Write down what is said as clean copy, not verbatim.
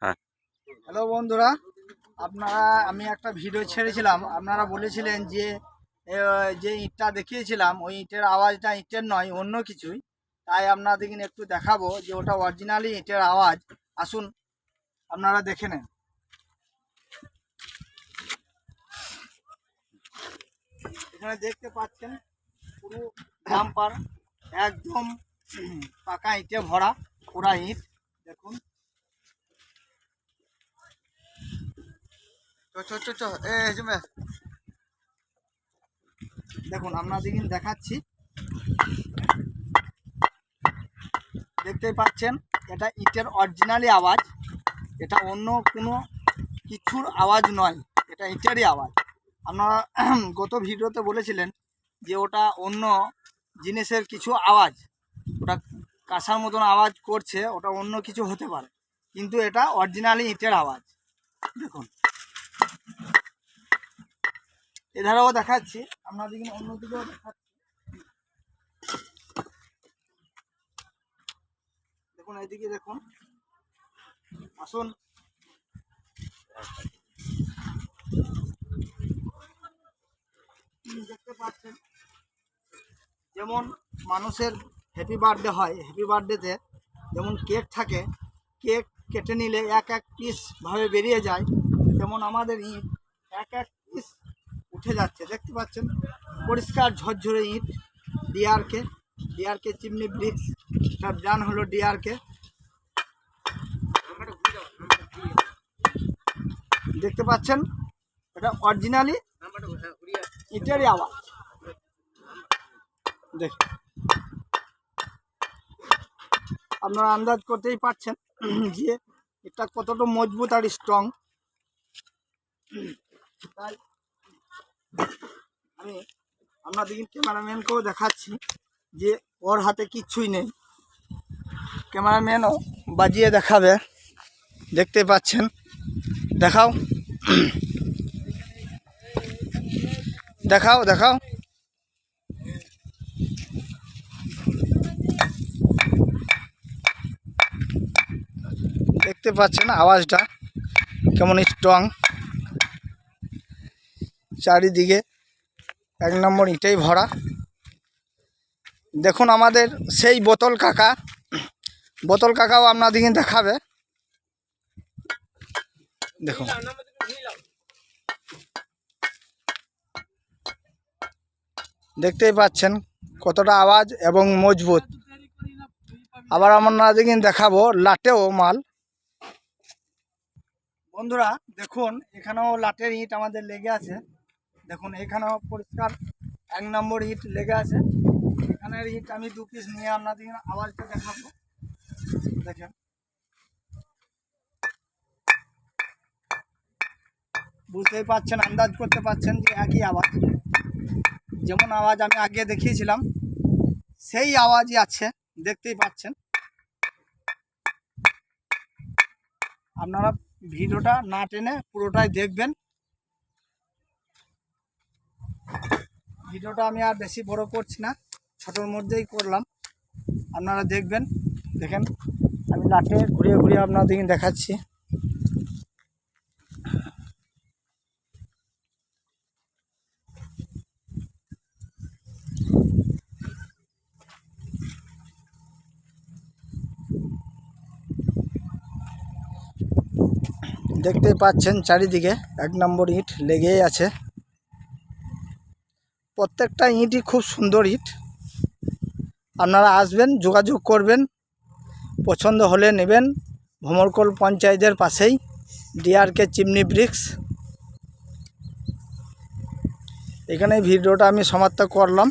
হ্যাঁ। হ্যালো বন্ধুরা, আমি একটা ভিডিও ছেড়েছিলাম। আপনারা বলেছিলেন যে যে ইঁটটা দেখিয়েছিলাম ওই ইঁটের আওয়াজটা ইঁটের নয়, অন্য কিছুই। তাই আপনাদেরকে একটু দেখাবো যে ওটা অরিজিনালি ইঁটের আওয়াজ। আসুন আপনারা দেখে নেন। এখানে দেখতে পাচ্ছেন পুরো ডাম্পার একদম পাকা ইঁটে ভরা, পুরা ইঁট। দেখুন দেখুন আপনাদেরকে দেখাচ্ছি, দেখতেই পাচ্ছেন এটা ইটের অরিজিনালি আওয়াজ, এটা অন্য কোনো কিছুর আওয়াজ নয়, এটা ইটেরই আওয়াজ। আপনারা গত ভিডিওতে বলেছিলেন যে ওটা অন্য জিনিসের কিছু আওয়াজ, ওটা কাঁসার মতন আওয়াজ করছে, ওটা অন্য কিছু হতে পারে, কিন্তু এটা অরিজিনালি ইটের আওয়াজ। দেখুন এধারেও দেখাচ্ছি, আপনাদেরকে অন্যদিকেও দেখাচ্ছি। দেখুন এইদিকে দেখুন, আসুন। দেখতে পাচ্ছেন যেমন মানুষের হ্যাপি বার্থডে হয়, হ্যাপি বার্থডেতে যেমন কেক থাকে, কেক কেটে নিলে এক এক পিস ভাবে বেরিয়ে যায়, যেমন আমাদের ইট এক এক পিস উঠে যাচ্ছে। দেখতে পাচ্ছেন পরিষ্কার ঝরঝরে ইট, ডিআরকে চিমনি ব্রিক্স, তার ব্র্যান্ড হলো ডিআরকে। দেখতে পাচ্ছেন এটা অরিজিনালি ইটেরই আওয়াজ। দেখ আপনারা আন্দাজ করতেই পারছেন যে এটা কতটা মজবুত আর স্ট্রং। তাই আমি আপনাদের ক্যামেরাম্যানকেও দেখাচ্ছি যে ওর হাতে কিচ্ছুই নেই, ক্যামেরাম্যানও বাজিয়ে দেখাবে। দেখতে পাচ্ছেন, দেখাও দেখাও দেখাও। দেখতে পাচ্ছেন আওয়াজটা কেমন স্ট্রং, চারিদিকে এক নম্বর ইটেই ভরা। দেখুন আমাদের সেই বোতল কাকাও আপনাদেরকে দেখাবে। দেখুন দেখতেই পাচ্ছেন কতটা আওয়াজ এবং মজবুত। আবার আপনাদেরকে দেখাবো লাটেও মাল। বন্ধুরা দেখুন এখানেও লাটের ইট আমাদের লেগে আছে। দেখুন এখানেও পরিষ্কার এক নম্বর ইট লেগে আছে। এখানের ইট আমি 2 পিস নিয়ে আপনাদের আওয়াজটা দেখাবো। দেখেন বুঝতেই পারছেন, আন্দাজ করতে পারছেন যে একই আওয়াজ, যেমন আওয়াজ আমি আগে দেখিয়েছিলাম সেই আওয়াজই আছে। দেখতেই পাচ্ছেন, আপনারা ভিডিওটা না টেনে পুরোটাই দেখবেন। ভিডিওটা আমি আর বেশি বড় করছি না, ছোটোর মধ্যেই করলাম, আপনারা দেখবেন। দেখেন আমি লাটে ঘুরিয়ে ঘুরিয়ে আপনাদের দেখাচ্ছি। দেখতে পাচ্ছেন চারিদিকে এক নম্বর ইট লেগেই আছে। প্রত্যেকটা ইটই খুব সুন্দর ইট। আপনারা আসবেন, যোগাযোগ করবেন, পছন্দ হলে নেবেন। ভমরকল পঞ্চায়েতের পাশেই ডিআরকে চিমনি ব্রিক্স। এখানে ভিডিওটা আমি সমাপ্ত করলাম।